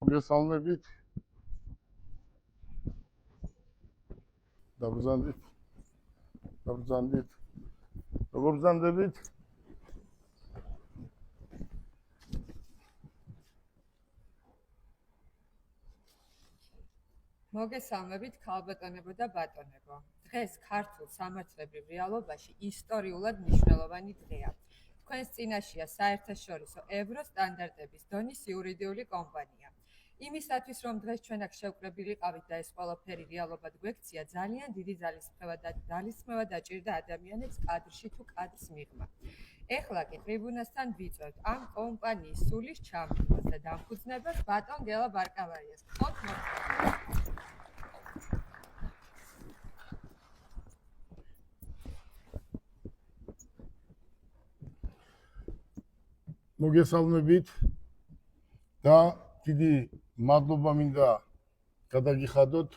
მოგესალმებით. Დაბრძანდით. როგორ ბრძანდებით? მოგესალმებით ქალბატონებო და ბატონებო. დღეს ქართულ სამართლებრივ რეალობაში ისტორიულად მნიშვნელოვანი დღეა. თქვენს წინაშეა საერთაშორისო ევროსტანდარტების დონის იურიდიული კომპანია. იმისათვის, რომ დღეს ჩვენ აქ შევკრებილიყავით და ეს ყველაფერი რეალობად გვექცია, ძალიან დიდი ძალისხმევა დაჭირდა ადამიანებს კადრში თუ კადრს მიღმა. ეხლა კი ტრიბუნასთან ვიწვევთ ამ კომპანიის სულის ჩამდგმას და დამფუძნებას ბატონ გელა ბარკავაიას. მოგესალმებით და დიდი მადლობა მინდა გადაგიხადოთ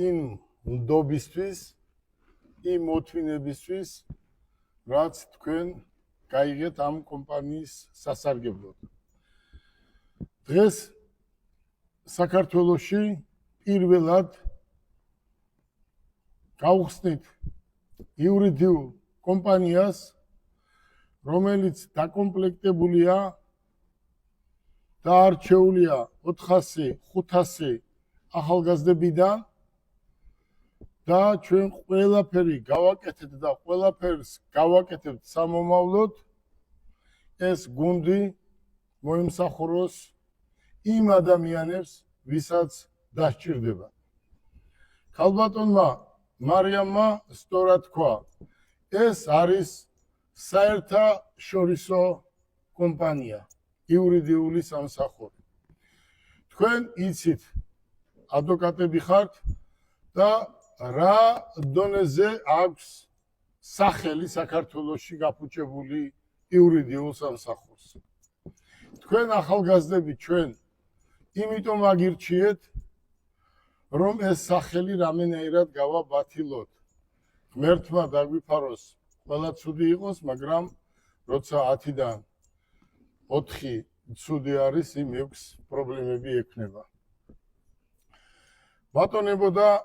იმ ნდობისთვის, იმ მოთმინებისთვის, რაც თქვენ გაიგეთ ამ კომპანიის სასარგებლოდ. დღეს საქართველოში პირველად გავხსნით იურიდიულ კომპანიას, რომელიც დაკომპლექტებულია და არჩეულია 400-500 ახალგაზრდებიდან და ჩვენ ყველაფერი გავაკეთეთ და ყველაფერს გავაკეთებთ სამომავლოდ ეს გუნდი მოიმსახუროს იმ ადამიანებს, ვისაც დასჭირდება. ქალბატონმა მარიამმა სწორად თქვა, ეს არის საერთაშორისო კომპანია, იურიდიული სამსახური. თქვენ იცით, ადვოკატები ხართ და რა დონეზე აქვს სახელი საქართველოში გაფუჭებული იურიდიულ სამსახურს. თქვენ ახალგაზრდები ჩვენ იმიტომ აგირჩიეთ, რომ ეს სახელი რამენაირად გავაბათილოთ. ღმერთმა დაგვიფაროს ყველა ცუდი იყოს, მაგრამ როცა 10-დან 4 ცუდი არის, იმ 6 პრობლემები ექნება. ბატონებო და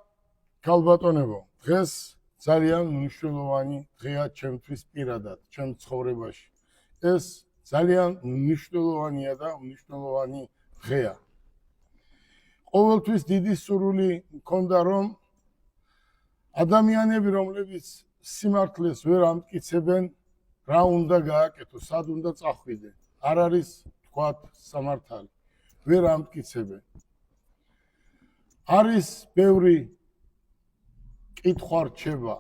ქალბატონებო, დღეს ძალიან მნიშვნელოვანი დღეა ჩემთვის პირადად, ჩემ ცხოვრებაში. ეს ძალიან მნიშვნელოვანია და მნიშვნელოვანი დღეა. ყოველთვის დიდი სურვილი მქონდა, რომ ადამიანები, რომლებიც სიმართლეს ვერ ამტკიცებენ, რა უნდა გააკეთო, სად უნდა წახვიდე. არ არის თქვათ სამართალი, ვერ ამტკიცებენ. არის ბევრი კითხვა რჩება,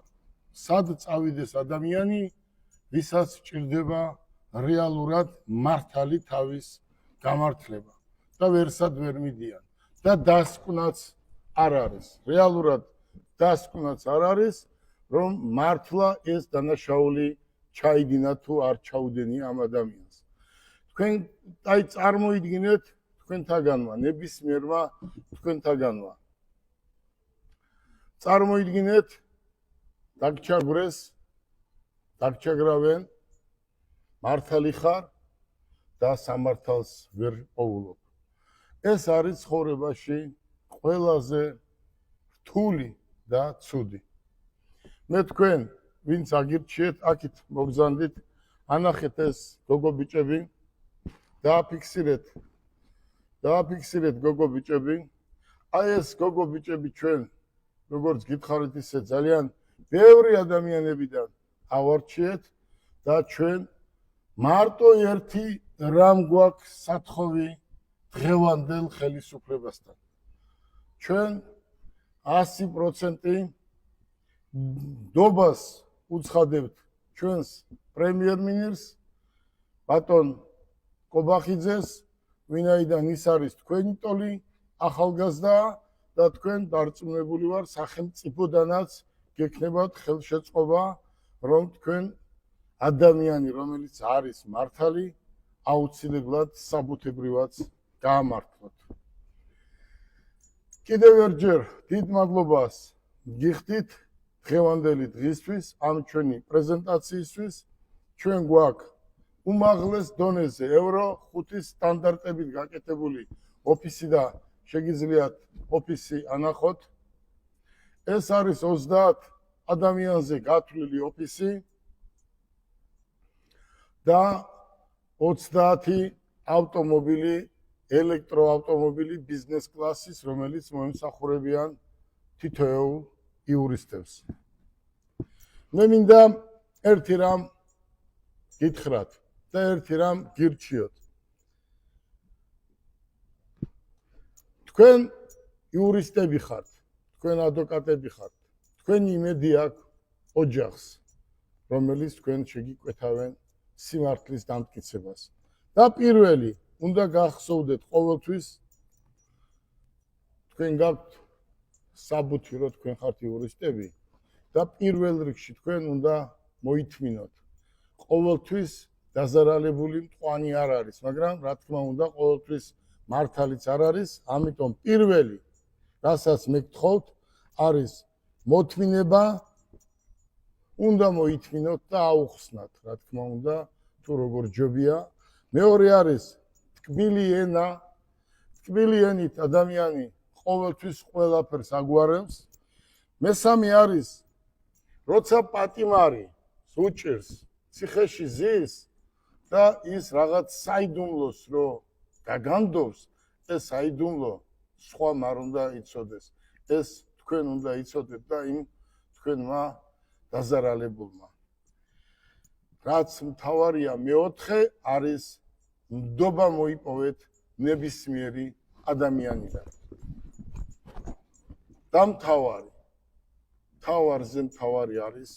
სად წავიდეს ადამიანი, ვისაც სჭირდება რეალურად მართალი თავის გამართლება და ვერსად ვერ მიდიან და დასკვნაც არ არის. რეალურად დასკვნაც არ არის, რომ მართლა ეს დანაშაული ჩაიდინა თუ არ ჩაუდენია ამ ადამიანს. თქვენ აი წარმოიდგინეთ თქვენთაგანმა, ნებისმიერმა თქვენთაგანმა. წარმოიდგინეთ, დაგჩაგვრეს, დაგჩაგრავენ, მართალი ხარ და სამართალს ვერ პოულობ. ეს არის ცხოვრებაში ყველაზე რთული და ცუდი. მე თქვენ, ვინც აგირჩიეთ, აქეთ მოგზანდით, ანახეთ ეს გოგო ბიჭები, დააფიქსირეთ გოგო ბიჭები. აი ეს გოგო ბიჭები ჩვენ, როგორც გითხარით ისე ძალიან ბევრი ადამიანებიდან ავარჩიეთ და ჩვენ მარტო ერთი რამ გვაქვს სათხოვი დღევანდელ ხელისუფლებასთან. ჩვენ 100% დობას უცხადებთ ჩვენს პრემიერ-მინისტრს ბატონ კობახიძეს, ვინაიდან ის არის თქვენი ტოლი, ახალგაზრდა და თქვენ დარწმუნებული ვარ, სახელმწიფოდანაც გექნებათ ხელშეწყობა, რომ თქვენ ადამიანი, რომელიც არის მართალი, აუცილებლად საბუთებრივად გაამართლოთ. კიდევ ერჯერ დიდ მადლობას გიხდით დღევანდელი დღისთვის, ამ ჩვენი პრეზენტაციისთვის. ჩვენ გვაქვს უმაღლეს დონეზე ევრო 5 სტანდარტებით გაკეთებული ოფისი და შეგიძლიათ ოფისი ანახოთ. ეს არის 30 ადამიანზე გათვლილი ოფისი და 30 ავტომობილი, ელექტროავტომობილი ბიზნეს კლასის, რომელიც მოემსახურებიან თითოეულ იურისტებს. მე მინდა ერთი რამ გითხრათ და ერთი რამ გირჩიოთ. თქვენ იურისტები ხართ, თქვენ ადვოკატები ხართ, თქვენი იმედი აქვს ოჯახს, რომელიც თქვენ შეგიკვეთავენ სიმართლის დამტკიცებას. და პირველი, უნდა გახსოვდეთ ყოველთვის, თქვენ გაქვთ საბუთი, რომ თქვენ ხართ იურისტები და პირველ რიგში თქვენ უნდა მოითმინოთ. ყოველთვის დაზარალებული მტყვანი არ არის, მაგრამ რა თქმა უნდა, ყოველთვის მართალიც არ არის, ამიტომ პირველი, რასაც მე გთხოვთ, არის მოთმინება, უნდა მოითმინოთ და აუხსნათ, რა თქმა უნდა, თუ როგორ ჯობია. მეორე არის ტკბილი ენა, ტკბილი ენით ადამიანი ყოველთვის ყველაფერს აგვარებს. მესამე არის, როცა პატიმარი უჭირს, ციხეში ზის და ის რაღაც საიდუმლოს რო გაგანდობს, ეს საიდუმლო სხვა არ უნდა იცოდეს. ეს თქვენ უნდა იცოდეთ და იმ თქვენმა დაზარალებულმა. რაც მთავარია მეოთხე არის ნდობა მოიპოვეთ ნებისმიერი ადამიანიდან. და მთავარზე მთავარი არის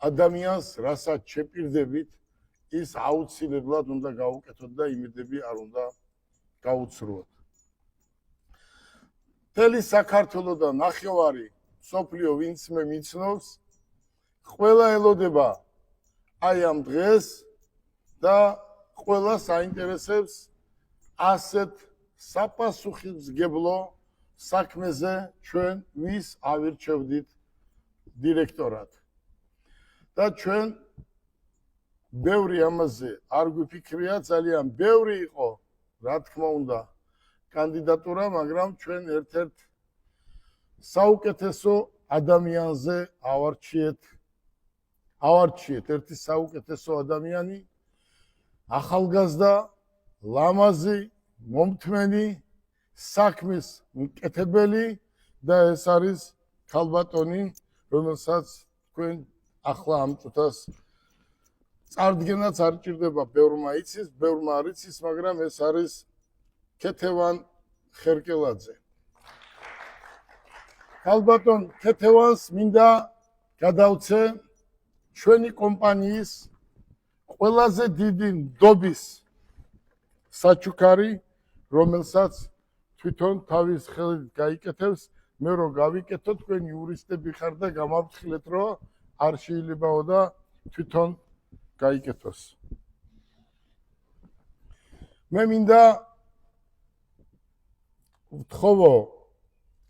ადამიანს, რასაც შეპირდებით, ის აუცილებლად უნდა გაუკეთოთ და იმედები არ უნდა გაუცრუოთ. მთელი საქართველო და ნახევარი მსოფლიო ვინც მე მიცნობს, ყველა ელოდება აი ამ დღეს და ყველა საინტერესებს ასეთ საპასუხისმგებლო საქმეზე ჩვენ ვის ავირჩევდით დირექტორად. და ჩვენ ბევრი ამაზე არ გვიფიქრია, ძალიან ბევრი იყო, რა თქმა უნდა, კანდიდატურა, მაგრამ ჩვენ ერთ-ერთ საუკეთესო ადამიანზე ავარჩიეთ ერთი საუკეთესო ადამიანი, ახალგაზრდა, ლამაზი, მომთმენი, საქმის მკეთებელი და ეს არის ქალბატონი, რომელსაც თქვენ ახლა ამ წუთას წარდგენაც არ ჭირდება, ბევრმა არ იცის, მაგრამ ეს არის ქეთევან ხერკელაძე. ქალბატონ ქეთევანს მინდა გადავცე ჩვენი კომპანიის ყველაზე დიდი ნდობის საჩუქარი, რომელსაც თვითონ თავის ხელით გაიკეთებს, მე რომ გავიკეთო, თქვენ იურისტები ხარ და გამავთხილეთ, რომ არ შეიძლებაო და თვითონ გაიკეთოს. მე მინდა ვთხოვო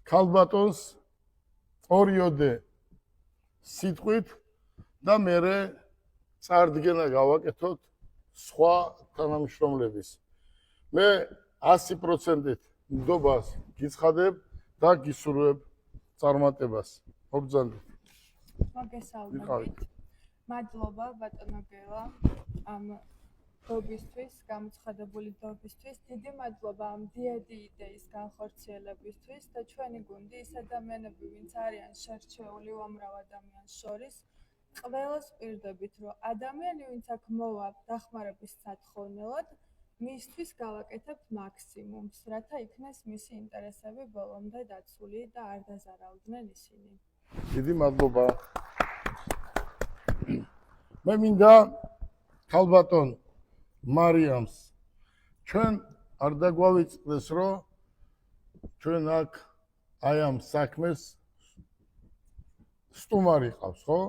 ქალბატონს ორიოდე სიტყვით და მერე წარდგენა გავაკეთოთ სხვა თანამშრომლების. მე 100%-ით ნდობას გიცხადებ და გისურვებ წარმატებას. მოგზავნით. მოგესალმებით. მადლობა ბატონო გელა ამ დობისთვის, გამოცხადებული დობისთვის. დიდი მადლობა ამ დიადი იდეის განხორციელებისთვის და ჩვენი გუნდი ის ადამიანები, ვინც არიან შერჩეული უამრავ ადამიანს შორის, ყველას პირდებით, რომ ადამიანი, ვინც აქ მოვა დახმარების სათხოვნელად, მისთვის გავაკეთებთ მაქსიმუმს, რათა იქნეს მისი ინტერესები ბოლომდე დაცული და არ დაზარალდნენ ისინი. დიდი მადლობა. მე მინდა ქალბატონ მარიამს ჩვენ არ დაგვავიწყდეს, რომ ჩვენ აქ აი ამ საქმეს სტუმარი ყავს, ხო?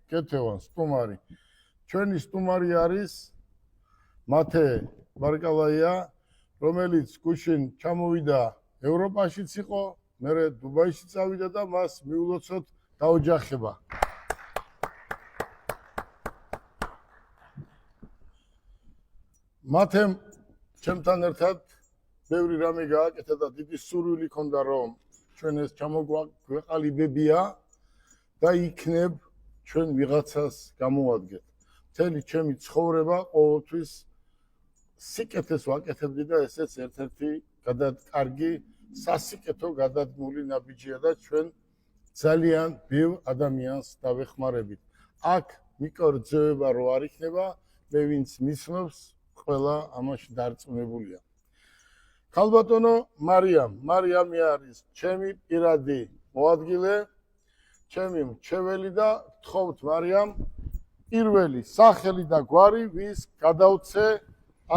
ქეთევან სტუმარი. ჩვენი სტუმარი არის მათე ბარკალაია, რომელიც გუშინ ჩამოვიდა ევროპაშიც იყო, მერე დუბაიში წავიდა და მას მიულოცოთ დაოჯახება. მათემ ჩემთან ერთად ბევრი რამე გააკეთა და დიდი სურვილი ქონდა რომ ჩვენ ეს ჩამოგვეყალიბებია და იქნებ ჩვენ ვიღაცას გამოვადგეთ. მთელი ჩემი ცხოვრება ყოველთვის სიკეთეს ვაკეთებდი და ესეც ერთ-ერთი კარგი სასიკეთო გადადგმული ნაბიჯია და ჩვენ ძალიან ბევრ ადამიანს დავეხმარებით. აქ მიკორძევა რო არ იქნება, მე ვინც მისმობს, ყველა ამაში დარწმუნებულია. ქალბატონო მარიამი არის ჩემი პირადი მოადგილე, ჩემი მრჩეველი და გთხოვთ მარიამ პირველი სახელი და გვარი ვის გადავცე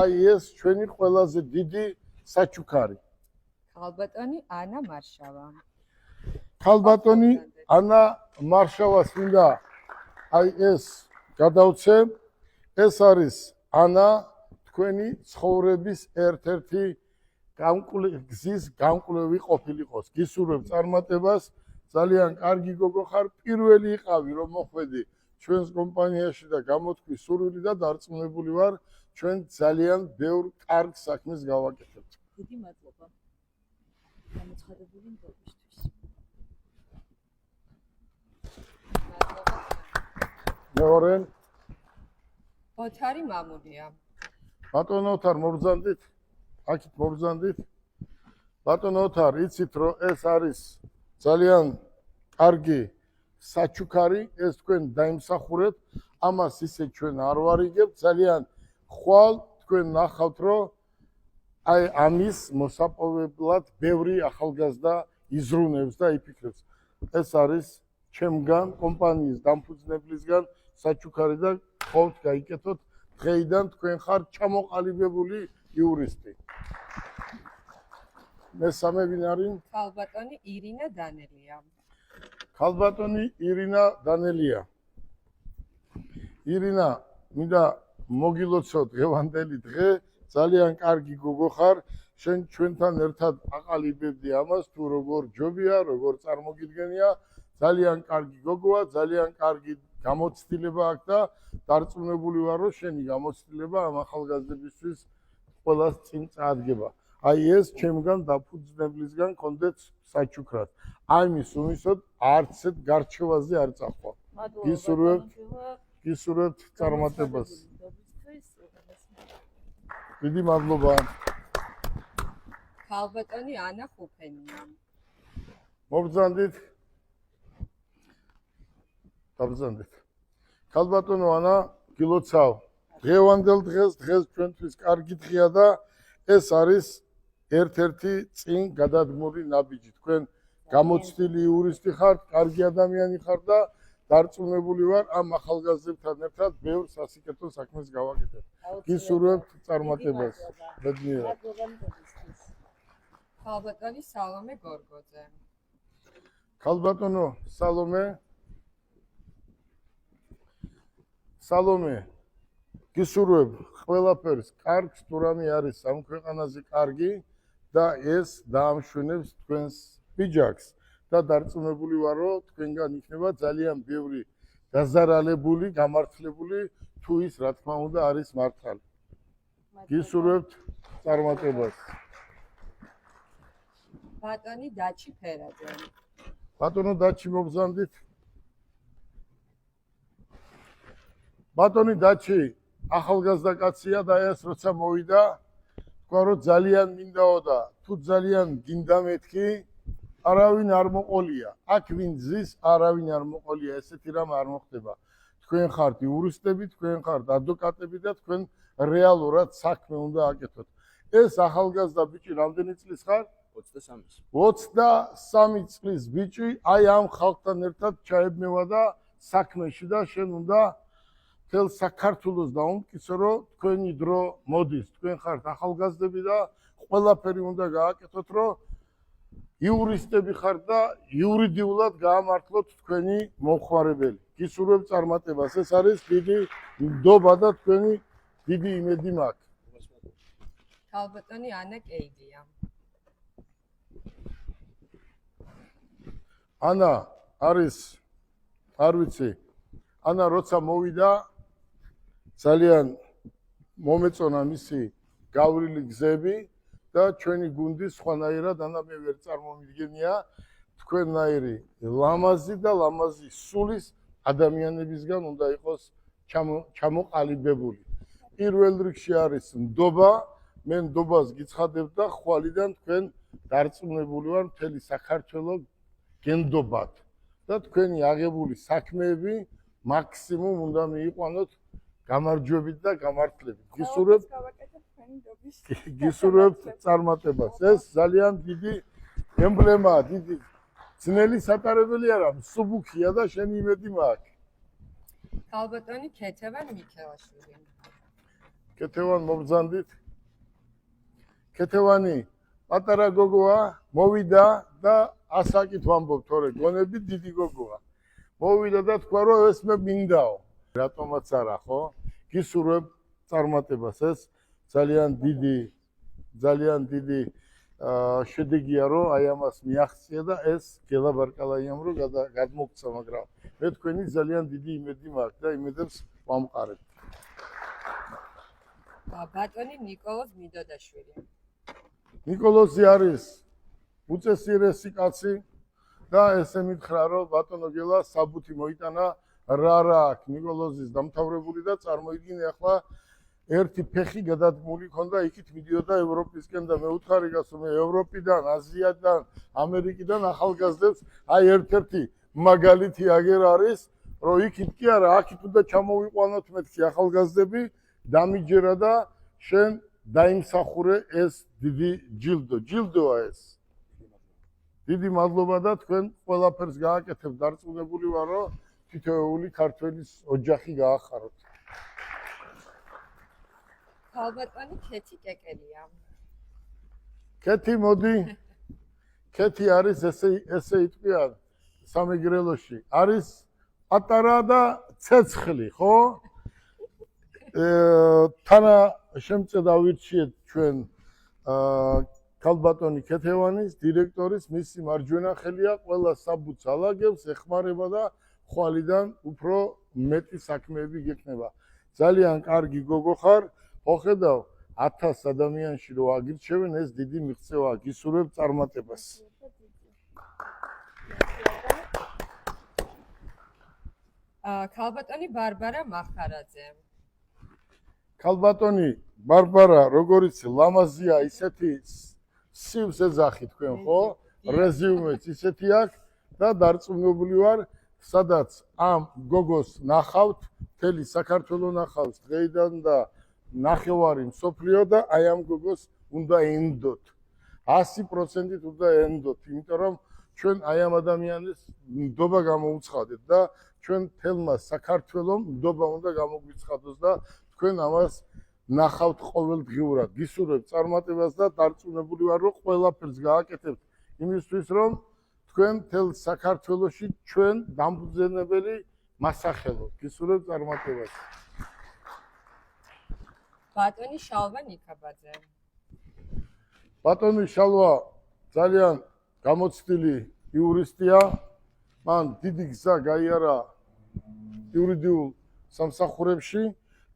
აი ეს ჩვენი ყველაზე დიდი საჩუქარი. ქალბატონი ანა მარშავა. ქალბატონი ანა მარშავას მინდა აი ეს გადავცე. ეს არის ანა თქვენი ცხოვრების ერთ-ერთი გზის გამკვლევი ყოფილიყოს. გისურვებ წარმატებას, ძალიან კარგი გოგო ხარ, პირველი იყავი რომ მოხვედი ჩვენს კომპანიაში და გამოთქვი სურვილი და დარწმუნებული ვარ, ჩვენ ძალიან ბევრ კარგ საქმეს გავაკეთებთ. დიდი მადლობა გამოცხადებული ნდობისთვის. მეორე ოთარი მამულია. ბატონო ოთარ მობრძანდით? აქეთ მობრძანდით? ბატონო ოთარ, იცით რომ ეს არის ძალიან კარგი საჩუქარი, ეს თქვენ დაიმსახურეთ, ამას ისე ჩვენ არ ვარიგებთ, ძალიან ხვალ თქვენ ნახავთ რომ აი ამის მოსაპოვებლად ბევრი ახალგაზრდა იზრუნებს და იფიქრებს. ეს არის ჩემგან კომპანიის დამფუძნებლისგან საჩუქარი და გთხოვთ გაიკეთოთ, დღეიდან თქვენ ხართ ჩამოყალიბებული იურისტი. მესამე ვინ არის? ქალბატონი ირინა დანელია. ქალბატონი ირინა დანელია. ირინა, მინდა მოგილოცო დღევანდელი დღე, ძალიან კარგი გოგო ხარ, შენ ჩვენთან ერთად აყალიბებდი ამას, თუ როგორ ჯობია, როგორ წარმოგიდგენია, ძალიან კარგი გოგოა, ძალიან კარგი გამოცდილება აქვს და დარწმუნებული ვარ, რომ შენი გამოცდილება ამ ახალგაზრდებისთვის ყველას წინ წაადგება. აი ეს ჩემგან დაფუძნებლისგან კონდეთ საჩუქრად. აი მის უმისოდ არც ერთ გარჩევაზე არ წახვა. გისურვებთ წარმატებას. დიდი მადლობა. ქალბატონი ანა ხუფენია. მობრძანდით. დაბრძანდით. ქალბატონო ანა, გილოცავ. დღევანდელ დღეს ჩვენთვის კარგი დღეა და ეს არის ერთ-ერთი წინ გადადგმული ნაბიჯი. თქვენ გამოცდილი იურისტი ხართ, კარგი ადამიანი ხართ და დარწმუნებული ვარ ამ ახალგაზრდებთან ერთად ბევრ სასიკეთო საქმეს გავაკეთებთ. გისურვებთ წარმატებას. ბედნიერად. ქალბატონი სალომე გორგოძე. ქალბატონო სალომე გისურვებ ყველაფერს კარგს, თუ რამე არის ამ ქვეყანაზე კარგი და ეს დაამშვენებს თქვენს ბიჯაკს და დარწმუნებული ვარ, რომ თქვენგან იქნება ძალიან ბევრი გაზარალებული, გამართლებული, თუ ის რა თქმა უნდა არის მართალი. გისურვებთ წარმატებას. ბატონი დაჩი ფერაძე. ბატონო დაჩი მობრძანდით. ბატონი დაჩი ახალგაზრდა კაცია და ეს როცა მოვიდა, თქვა რომ ძალიან მინდაო და თუ ძალიან გინდა მეთქი, არავინ არ მოყოლია. აქ ვინ ზის, არავინ არ მოყოლია, ესეთი რამ არ მოხდება. თქვენ ხართ იურისტები, თქვენ ხართ ადვოკატები და თქვენ რეალურად საქმე უნდა აკეთოთ. ეს ახალგაზრდა ბიჭი რამდენი წლის ხარ? 23. 23 წლის ბიჭი აი ამ ხალხთან ერთად ჩაებმევა და საქმეში და შენ უნდა თელ საქართველოს დაუმტკიცო, რომ თქვენი დრო მოდის, თქვენ ხართ ახალგაზრდები და ყველაფერი უნდა გააკეთოთ, რომ იურისტები ხართ და იურიდიულად გაამართლოთ თქვენი მომხმარებელი. გისურვებ წარმატებას. ეს არის დიდი ნდობა და თქვენი დიდი იმედი მაქვს. ქალბატონი ანა კეიდია. ანა არის, არ ვიცი, ანა როცა მოვიდა, ძალიან მომეწონა მისი გავლილი გზები და ჩვენი გუნდი სხვანაირად ანა მე ვერ წარმომიდგენია თქვენნაირი ლამაზი და ლამაზი სულის ადამიანებისგან უნდა იყოს ჩამოყალიბებული. პირველ რიგში არის ნდობა, მე ნდობას გიცხადებ და ხვალიდან თქვენ დარწმუნებული ვარ მთელი საქართველოს გენდობათ და თქვენი აღებული საქმეები მაქსიმუმ უნდა მიიყვანოთ გამარჯვებით და გამართლებით. გისურვებთ წარმატებას. ეს ძალიან დიდი ემბლემაა, დიდი ძნელი სატარებელი არა, მსუბუქია და შენი იმედი მაქვს. ქალბატონი ქეთევან მიქელაშვილი. ქეთევან მობრძანდით. ქეთევანი პატარა გოგოა, მოვიდა და ასაკით ვამბობ, თორე გონები დიდი გოგოა. მოვიდა და თქვა რომ ეს მე მინდაო. რატომაც არა, ხო? გისურვებ წარმატებას. ეს ძალიან დიდი შედეგია რომ აი ამას მიაღწია და ეს გელა ბარკალაიამ რომ გადმოგცა, მაგრამ მე თქვენი ძალიან დიდი იმედი მაქვს და იმედებს ვამყარებ. ბატონი ნიკოლოზ მიდოდაშვილი. ნიკოლოზი არის უწესრიესი კაცი და ესე მითხრა რომ ბატონო გელა საბუთი მოიტანა რა აქვს ნიკოლოზის დამთავრებული და წარმოიდგინე ახლა ერთი ფეხი გადადგმული ქონდა იქით მიდიოდა ევროპისკენ და მე უთხარი გასო მე ევროპიდან, აზიიდან, ამერიკიდან ახალგაზრდებს აი ერთ-ერთი მაგალითი აგერ არის რომ იქით კი არა აქით უნდა ჩამოვიყვანოთ მეთქი ახალგაზრდები დამიჯერა და შენ დაიმსახურე ეს დიდი ჯილდოა ეს. დიდი მადლობა და თქვენ ყველაფერს გააკეთებთ. დარწმუნებული ვარ რომ თითოეული ქართველის ოჯახი გაახაროთ. ქალბატონი ქეთი კეკელია. ქეთი მოდი. ქეთი არის ესე იტყვია სამეგრელოში. არის პატარა და ცეცხლი, ხო? თანა შემწედა ვირჩიეთ ჩვენ ქალბატონი ქეთევანის დირექტორის მისი მარჯვენა ხელია, ყველა საბუთს ალაგებს, ეხმარება და ხვალიდან უფრო მეტი საქმეები გექნება. ძალიან კარგი გოგო ხარ, ხედავ 1000 ადამიანში რო აგირჩევენ, ეს დიდი მიღწევაა. გისურვებ წარმატებას. ქალბატონი ბარბარა მახარაძე. ქალბატონი ბარბარა როგორიც ლამაზია, ისეთი სივს ეძახი თქვენ, ხო? რეზიუმეც ისეთი აქვს და დარწმუნებული ვარ, სადაც ამ გოგოს ნახავთ, მთელი საქართველოს ნახავს დღეიდან და ნახევარი მსოფლიო და აი ამ გოგოს უნდა ენდოთ. 100%-ით უნდა ენდოთ, იმიტომ რომ ჩვენ აი ამ ადამიანის ნდობა გამოუცხადეთ და ჩვენ თელმა საქართველოს ნდობა უნდა გამოგვიცხადოს და თქვენ ამას ნახავთ ყოველდღიურად. გისურვებ წარმატებას და დარწმუნებული ვარ რომ ყველაფერს გააკეთებთ იმისთვის რომ თქვენ თელ საქართველოში ჩვენ დამბრძენებელი მასახელოთ. გისურვებ წარმატებას. ბატონი შალვა ნიკაბაძე. ბატონი შალვა ძალიან გამოცდილი იურისტია. მან დიდი გზა გაიარა იურიდიულ სამსახურებში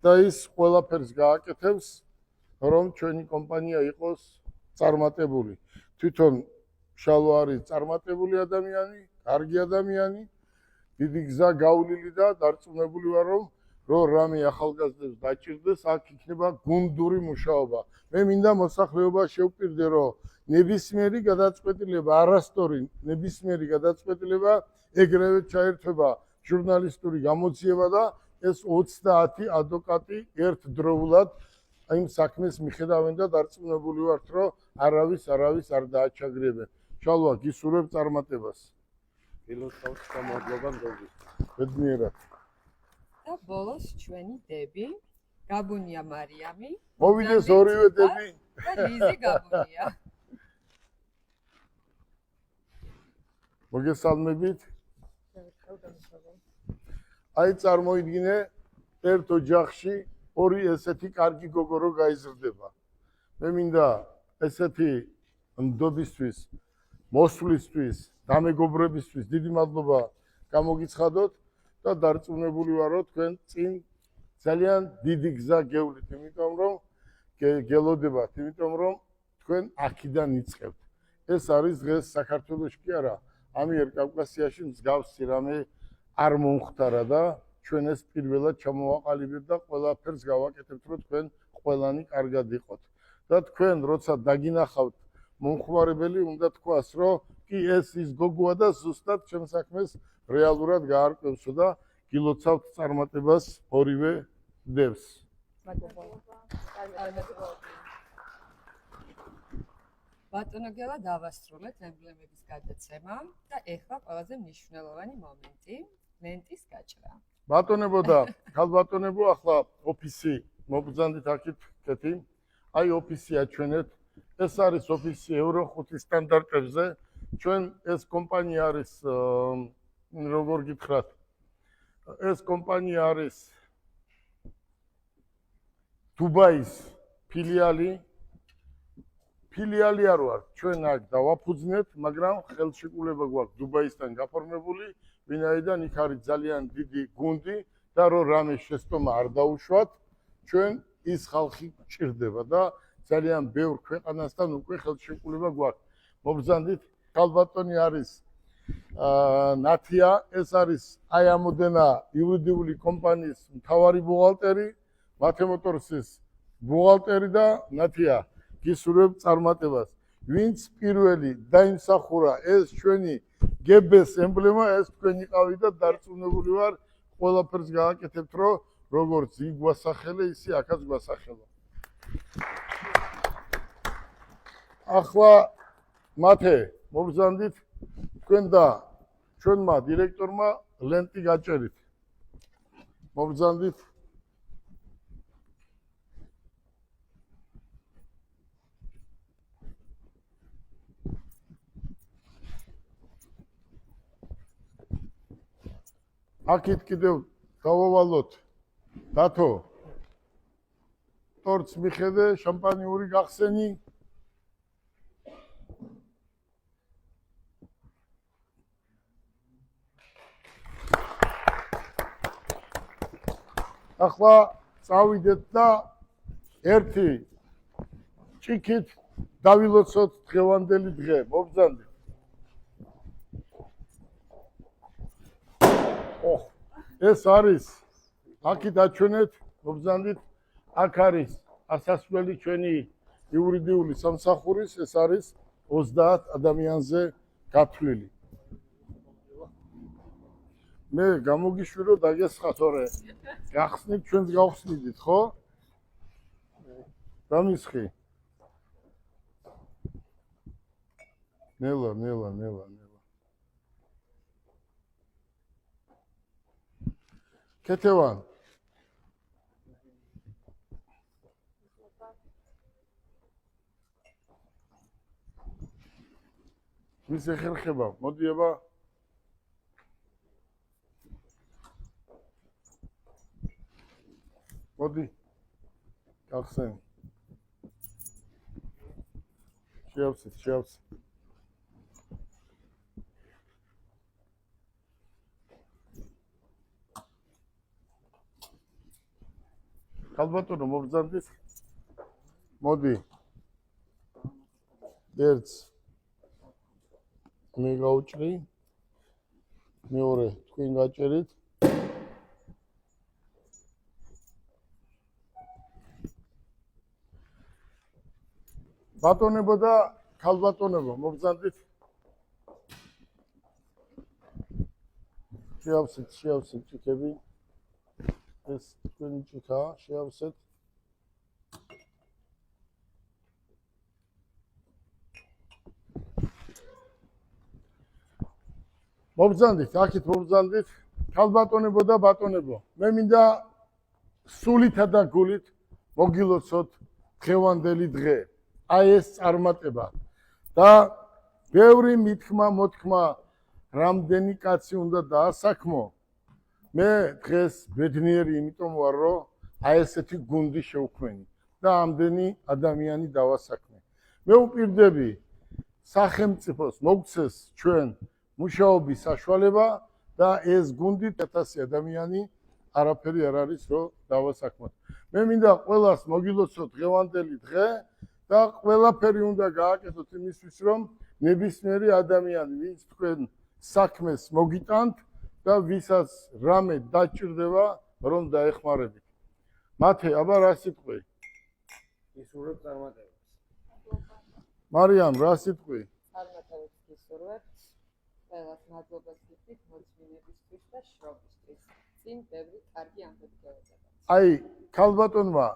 და ის ყველაფერს გააკეთებს, რომ ჩვენი კომპანია იყოს წარმატებული. თვითონ შალვა არის წარმატებული ადამიანი, კარგი ადამიანი, დიდი გზა გავლილი და დარწმუნებული ვარ, რომ რამე ახალგაზრდებს დაჭირდეს, აქ იქნება გუნდური მუშაობა. მე მინდა მოსახლეობა შევპირდე, რომ ნებისმიერი გადაწყვეტილება, არასწორი ნებისმიერი გადაწყვეტილება ეგრევე ჩაერთვება ჟურნალისტური გამოძიება და ეს 30 ადვოკატი ერთდროულად იმ საქმეს მიხედავენ და დარწმუნებული ვართ, რომ არავის არ დააჩაგრებენ. შალვა, გისურვებ წარმატებას. გილოცავთ მადლობა მოგვის. ბედნიერად. და ბოლოს ჩვენი დები, გაბუნია მარიამი. მოვიდეს ორივე დები. და ლიზი გაბუნია. მოგესალმებით. აი წარმოიდგინე ერთ ოჯახში ორი ესეთი კარგი გოგო რო გაიზრდება. მე მინდა ესეთი ნდობისთვის, მოსვლისთვის, დამეგობრებისთვის დიდი მადლობა გამოგიცხადოთ და დარწმუნებული ვარ, რომ თქვენ წინ ძალიან დიდი გზა გევლით, იმიტომ რომ გელოდებათ, იმიტომ რომ თქვენ აქედან იწყებთ. ეს არის დღეს საქართველოში კი არა, ამიერკავკასიაში მსგავსი რამე არ მომხდარა და ჩვენ ეს პირველად ჩამოვაყალიბებთ და ყველაფერს გავაკეთებთ, რომ თქვენ ყველანი კარგად იყოთ. და თქვენ როცა დაგინახავთ მომხმარებელი, უნდა თქვას, რომ კი ეს ის გოგოა და ზუსტად ჩემ საქმეს რეალურად გაარკვევსო და გილოცავთ წარმატებას ორივე დევს. ბატონო გელა დავასრულეთ ემბლემების გადაცემა და ეხლა ყველაზე მნიშვნელოვანი მომენტი, ლენტის გაჭრა. ბატონებო და ქალბატონებო, ახლა ოფისი მობრძანდით აქეთ კეთი. აი ოფისი აჩვენეთ. ეს არის ოფისი ევრო 5 სტანდარტებზე. ჩვენ ეს კომპანია არის როგორ გითხრათ? ეს კომპანია არის დუბაის ფილიალი. ფილიალი არ ვარ, ჩვენ აქ დავაფუძნეთ, მაგრამ ხელშეკრულება გვაქვს დუბაისთან გაფორმებული, ვინაიდან იქ არის ძალიან დიდი გუნდი და რომ რამე შეცდომა არ დაუშვათ, ჩვენ ის ხალხი ჭირდება და ძალიან ბევრ ქვეყანასთან უკვე ხელშეკრულება გვაქვს. მობრძანდით, ქალბატონი არის ნათია, ეს არის აი ამოდენა იურიდიული კომპანიის მთავარი ბუღალტერი, მათე მოტორსის ბუღალტერი და ნათია გისურვებ წარმატებას. ვინც პირველი დაიმსახურა ეს ჩვენი გებეს ემბლემა, ეს თქვენ იყავით და დარწმუნებული ვარ, ყველაფერს გააკეთებთ, რომ როგორც იქ გვასახელე, ისე აქაც გვასახელო. ახლა მათე მობრძანდით, თქვენ და ჩვენმა დირექტორმა ლენტი გაჭერით. მობრძანდით. აქეთ კიდევ დავავალოთ დათო ტორტს მიხედე შამპანიური გახსენი ახლა წავიდეთ და ერთი ჭიქით დავილოცოთ დღევანდელი დღე მობრძანდით. ეს არის აქეთ აჩვენეთ მობრძანდით, აქ არის ასასვლელი ჩვენი იურიდიული სამსახურის, ეს არის 30 ადამიანზე გათვლილი. მე გამოგიშვირო დაგესხათ, ორე გახსნით, ჩვენს გავხსნიდით, ხო? დამისხი. ნელა. კეთევან. ვის ეხერხება? მოდი აბა. მოდი. გახსენი. შეავსეთ. ქალბატონო მობრძანდით. მოდი. ერთს მე გავუჭრი. მეორე თქვენ გაჭერით. ბატონებო და ქალბატონებო მობრძანდით. შეავსეთ ჭიქები. ეს თქვენი ჭიქაა, შეავსეთ. მობრძანდით, აქეთ მობრძანდით, ქალბატონებო და ბატონებო. მე მინდა სულითა და გულით მოგილოცოთ დღევანდელი დღე. აი ეს წარმატება და ბევრი მithma მოთქმა რამდენი კაცი უნდა დაასაქმო. მე დღეს ბედნიერი იმიტომ ვარ, რომ აი ესეთი გუნდი შევქმნი და ამდენი ადამიანი დავასაქმე. მე უპირდები სახელმწიფოს მოგცეს ჩვენ მუშაობის საშუალება და ეს გუნდი 1000 ადამიანი არაფერი არ არის, რომ დავასაქმოთ. მე მინდა ყველას მოგილოცოთ დღევანდელი დღე და ყველაფერი უნდა გააკეთოთ იმისთვის, რომ ნებისმიერი ადამიანი, ვინც თქვენ საქმეს მოგიტანთ და ვისაც რამე დაჭირდება, რომ დაეხმარებით. მათე, აბა რა სიტყვი? ისურვებ წარმატებას. მარიამ, რა სიტყვი? წარმატებებს გისურვებთ. ყველას მადლობას გითხრით მოწვინებისთვის და შრომისთვის. წინ ბევრი კარგი ამბები გავეცადოთ. აი, ქალბატონმა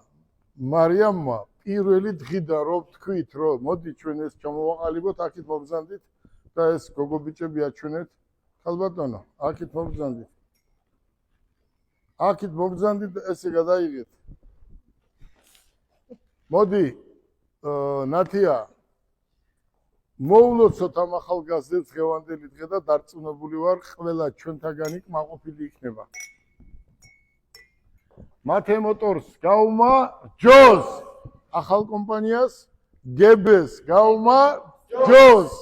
მარიამმა პირველი დღიდან რომ თქვით, რომ მოდი ჩვენ ეს ჩამოვაყალიბოთ, აქეთ მობრძანდით და ეს გოგობიჭები აჩვენეთ. ქალბატონო, აქეთ მობრძანდით. აქეთ მობრძანდით და ესე გადაიღეთ. მოდი, ნათია, მოვლოცოთ ამ ახალგაზრდებს დღევანდელი დღე და დარწმუნებული ვარ, ყველა ჩვენთაგანი კმაყოფილი იქნება. მათე მოტორს გაუმა ჯოს, ახალ კომპანიას გებეს გაუმა ჯოს.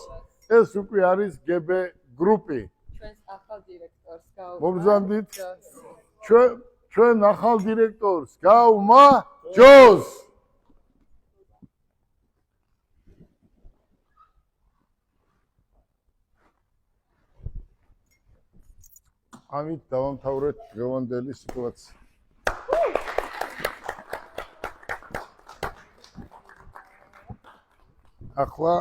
ეს უკვე არის გებე გრუპი. ჩვენს ახალ დირექტორს გავუმა. მობრძანდით. ჩვენ ახალ დირექტორს გაუმა ჯოს. ამით დავამთავრეთ დღევანდელი სიტუაცია. ახლა